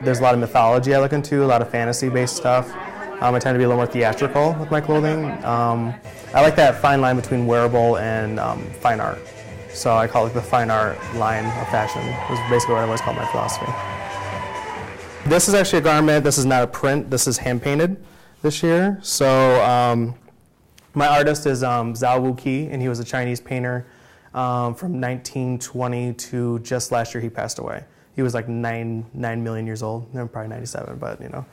there's a lot of mythology I look into, a lot of fantasy-based stuff. I tend to be a little more theatrical with my clothing. I like that fine line between wearable and fine art. So I call it the fine art line of fashion. Is basically what I always call my philosophy. This is actually a garment. This is not a print. This is hand painted this year. So my artist is Zhao Wuqi, and he was a Chinese painter from 1920 to just last year he passed away. He was like 9 million years old. Probably 97, but you know.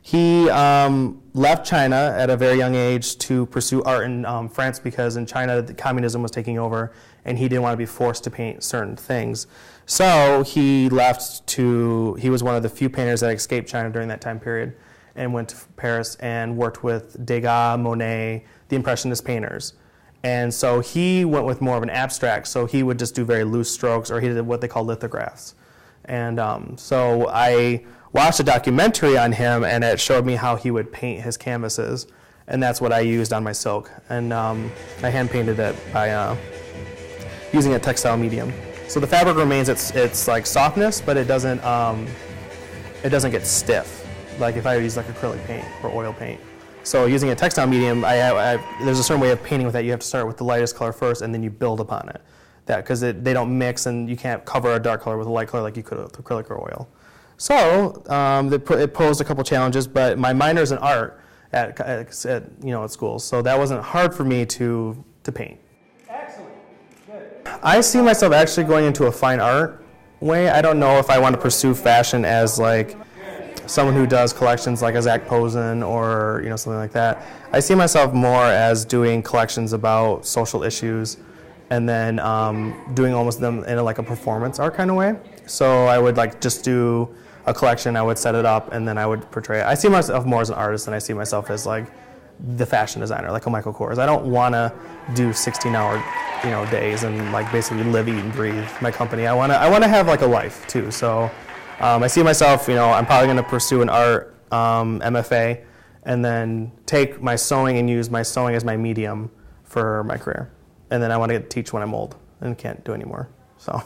He left China at a very young age to pursue art in France because in China the communism was taking over and he didn't want to be forced to paint certain things. So he left he was one of the few painters that escaped China during that time period and went to Paris and worked with Degas, Monet, the Impressionist painters. And so he went with more of an abstract, so he would just do very loose strokes, or he did what they call lithographs. And so I watched a documentary on him, and it showed me how he would paint his canvases, and that's what I used on my silk. And I hand painted it by using a textile medium. So the fabric remains its like softness, but it doesn't get stiff, like if I use like acrylic paint or oil paint. So using a textile medium, there's a certain way of painting with that. You have to start with the lightest color first, and then you build upon it. Because they don't mix, and you can't cover a dark color with a light color like you could with acrylic or oil. So it posed a couple challenges, but my minor's in art at school, so that wasn't hard for me to paint. Excellent. Good. I see myself actually going into a fine art way. I don't know if I want to pursue fashion as like someone who does collections like a Zach Posen or something like that. I see myself more as doing collections about social issues and then doing almost them in like a performance art kind of way. So I would like just do a collection, I would set it up, and then I would portray it. I see myself more as an artist than I see myself as like the fashion designer, like a Michael Kors. I don't want to do 16-hour days and like basically live, eat, and breathe my company. I want to have like a life too. So I see myself, I'm probably going to pursue an art MFA and then take my sewing and use my sewing as my medium for my career. And then I want to teach when I'm old and can't do anymore. So.